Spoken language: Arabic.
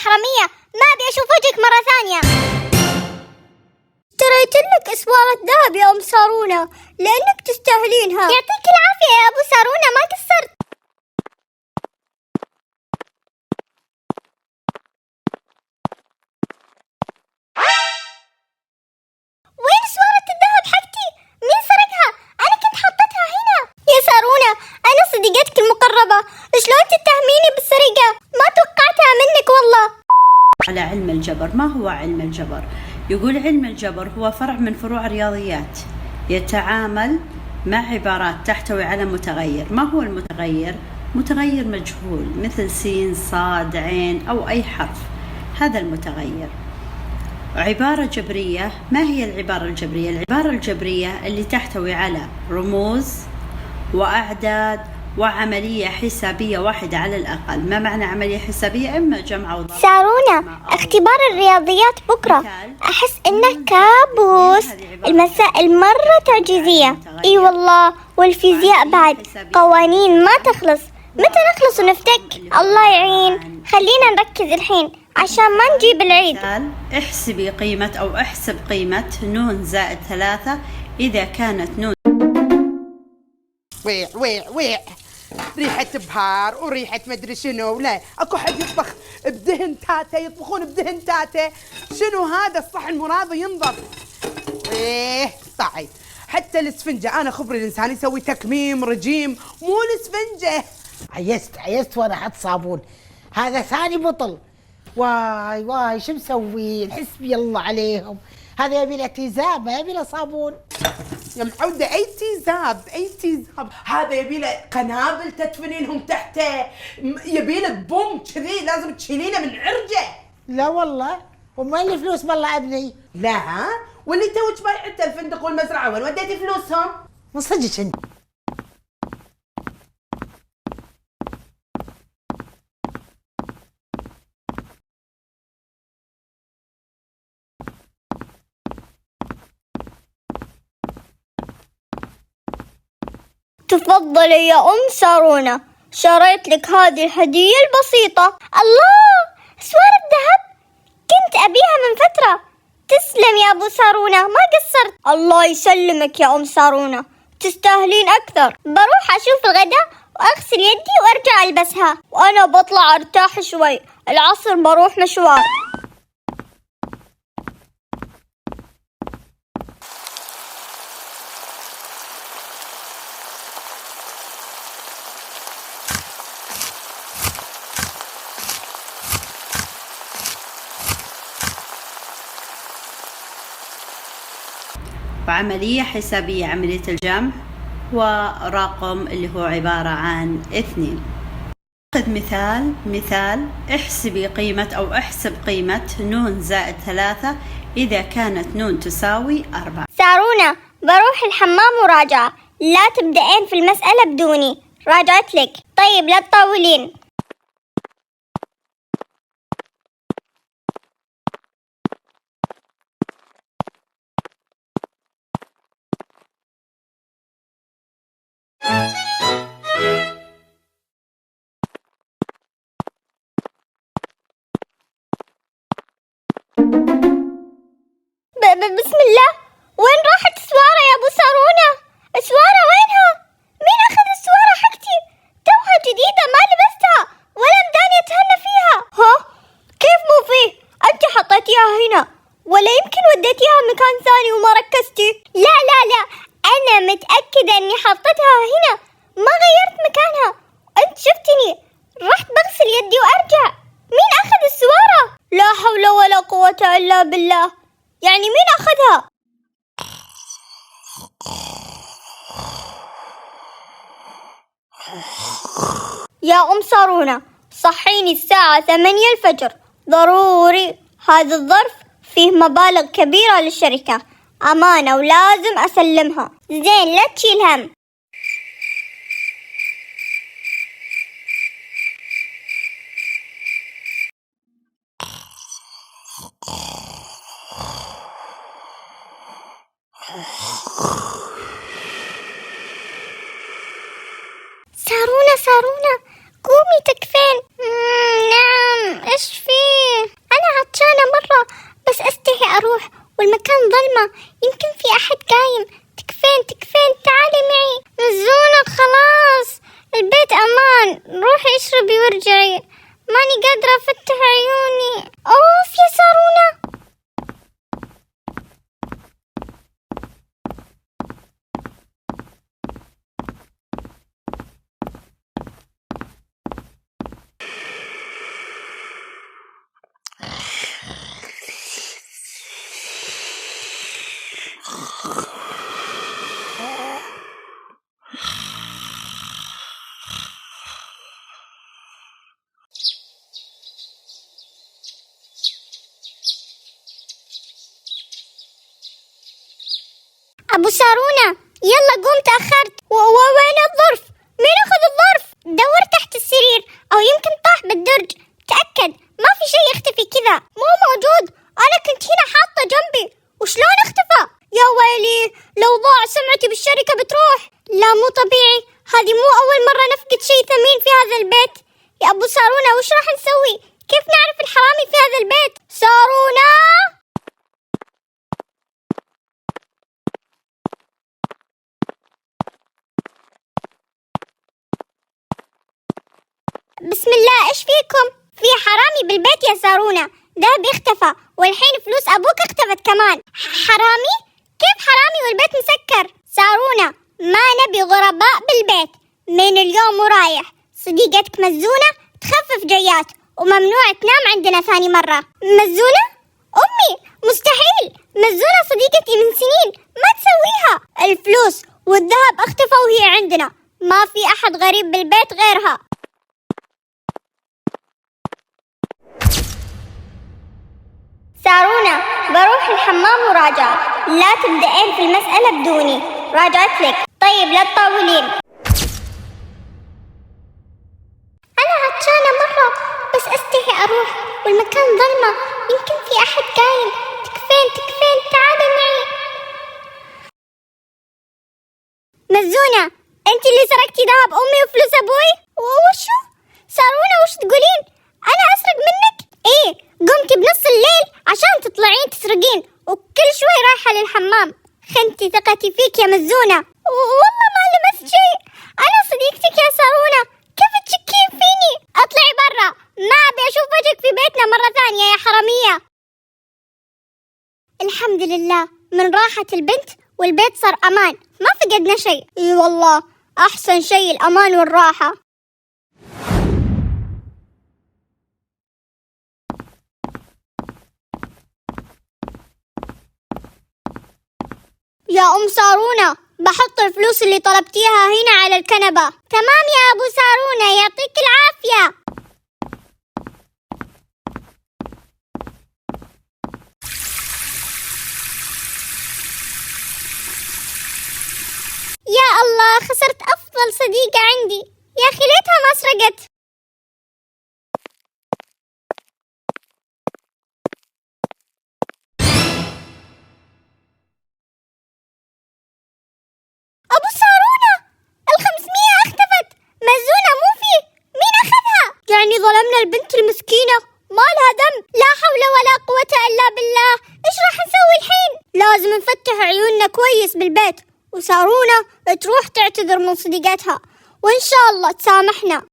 حرامية، ما أبي أشوف وجهك مرة ثانية. اشتريت لك إسوارة ذهب يا أم سارونة لأنك تستاهلينها. يعطيك العافية يا أبو سارونة، ما قصرت. وين إسوارة الذهب حقتي؟ مين سرقها؟ أنا كنت حطيتها هنا. يا سارونة، أنا صديقتك المقربة، شلون تتهميني بالسرقة؟ ما توقعتها منك والله. على علم الجبر. ما هو علم الجبر؟ يقول علم الجبر هو فرع من فروع الرياضيات، يتعامل مع عبارات تحتوي على متغير. ما هو المتغير؟ متغير مجهول مثل سين، صاد، عين أو أي حرف، هذا المتغير. عبارة جبرية. ما هي العبارة الجبرية؟ العبارة الجبرية اللي تحتوي على رموز وأعداد وعملية حسابية واحدة على الأقل. ما معنى عملية حسابية؟ إما جمع أو ضرب. سارونة، اختبار الرياضيات بكرة، أحس إنه كابوس. المسائل مرة تعجيزية. إي والله، والفيزياء بعد، قوانين ما تخلص. متى نخلص ونفتك؟ الله يعين. خلينا نركز الحين عشان ما نجيب العيد. احسبي قيمة أو احسب قيمة نون زائد 3 إذا كانت نون. ويع ويع ويع، ريحة بهار وريحة مدري شنو. لا اكو حد يطبخ بدهن تاتا، يطبخون بدهن تاتا. شنو هذا الصحن مراد ينظف. ايه طيب، حتى الاسفنجة انا خبري الانسان يسوي تكميم رجيم، مو الاسفنجة. عيست وانا احط صابون، هذا ثاني بطل. واي شو مسوين؟ حسبي الله عليهم. هذا يبي له تيزاب، ما يبي له صابون. يا معودة اي تيزاب اي تيزاب، هذا يبي له قنابل تدفنينهم تحته، يبي له بوم كذي لازم تشيلينه من عرجه. لا والله، وين الفلوس بالله ابني؟ لا ها، واللي توك بايعته الفندق والمزرعه وين وديتي فلوسهم؟ من صدقك انت؟ تفضلي يا أم سارونة، شريت لك هذه الهدية البسيطة. الله، أسوار الذهب كنت أبيها من فترة. تسلم يا أبو سارونة، ما قصرت. الله يسلمك يا أم سارونة، تستاهلين أكثر. بروح أشوف الغداء وأغسل يدي وأرجع ألبسها، وأنا بطلع أرتاح شوي. العصر بروح مشوار. وعملية حسابية، عملية الجمع، ورقم اللي هو عبارة عن 2. خذ مثال احسبي قيمة أو احسب قيمة نون زائد 3 إذا كانت نون تساوي 4. سارونة، بروح الحمام وراجعة، لا تبدأين في المسألة بدوني. راجعت لك. طيب لا تطولين. بسم الله، وين راحت السوارة يا أبو سارونة؟ السوارة وينها؟ مين أخذ السوارة حقتي؟ توها جديدة ما لبستها ولا مداني أتهنى فيها. ها؟ كيف مو فيه؟ أنت حطيتيها هنا، ولا يمكن وديتيها مكان ثاني وما ركزتي؟ لا لا لا، أنا متأكدة إني حطيتها هنا، ما غيرت مكانها. أنت شفتني رحت بغسل يدي وأرجع. مين أخذ السوارة؟ لا حول ولا قوة إلا بالله. يعني مين أخذها؟ يا أم سارونة، صحيني الساعة 8 الفجر ضروري. هذا الظرف فيه مبالغ كبيرة للشركة، أمانة ولازم أسلمها. زين، لا تشيل هم. سارونة، قومي تكفين. نعم، إيش فيه؟ أروح والمكان ظلمة، يمكن في أحد قايم. تكفين تعالي معي. مزونة خلاص البيت أمان، روحي اشربي وارجعي، ماني قادرة أفتح عيوني. أوف يا سارونة. أبو سارونة يلا قوم تأخرت. وين الظرف؟ مين أخذ الظرف؟ دور تحت السرير أو يمكن طاح بالدرج. تأكد ما في شيء يختفي كذا. مو موجود، أنا كنت هنا حاطة جنبي. وشلون اختفى؟ يا ويلي لو ضاع سمعتي بالشركة بتروح. لا مو طبيعي، هذه مو أول مرة نفقد شيء ثمين في هذا البيت. يا أبو سارونة وش راح نسوي؟ كيف نعرف الحرامي في هذا البيت؟ سارونة. بسم الله ايش فيكم؟ في حرامي بالبيت يا سارونة، دهب اختفى والحين فلوس أبوك اختفت كمان. حرامي؟ كيف حرامي والبيت مسكر؟ سارونة ما نبي غرباء بالبيت من اليوم ورايح. صديقتك مزونة تخفف جيات وممنوع تنام عندنا ثاني مرة. مزونة؟ أمي مستحيل، مزونة صديقتي من سنين، ما تسويها. الفلوس والذهب اختفوا وهي عندنا، ما في أحد غريب بالبيت غيرها. سارونة بروح الحمام وراجعة، لا تبدأين في المسألة بدوني. راجعت لك. طيب لا تطولين. أنا عطشانة مرة بس أستحي أروح والمكان ظلمة، يمكن في أحد قايم. تكفين تعالي معي. مزونة أنت اللي سرقتي ذهب أمي وفلوس أبوي؟ وشو؟ سارونة وش تقولين؟ أنا أسرق منك؟ إيه قمتي بنص الليل عشان تطلعين تسرقين وكل شوي رايحة للحمام. خنتي ثقتي فيك يا مزونة. والله ما لمست شيء، أنا صديقتك يا سارونة، كيف تشكين فيني؟ اطلعي برا، ما أبي أشوف وجهك في بيتنا مرة ثانية يا حرامية. الحمد لله من راحة البنت والبيت صار أمان، ما فقدنا شيء. إي والله أحسن شيء الأمان والراحة. يا أم سارونة بحط الفلوس اللي طلبتيها هنا على الكنبة. تمام يا أبو سارونة يعطيك العافية. يا الله خسرت أفضل صديقة عندي، يا أخي ليتها ما سرقت. أبو سارونة 500 اختفت. مزونة مو فيه، مين أخذها؟ يعني ظلمنا البنت المسكينة، ما لها ذنب. لا حول ولا قوة إلا بالله. إيش راح نسوي الحين؟ لازم نفتح عيوننا كويس بالبيت، وسارونة تروح تعتذر من صديقتها وإن شاء الله تسامحنا.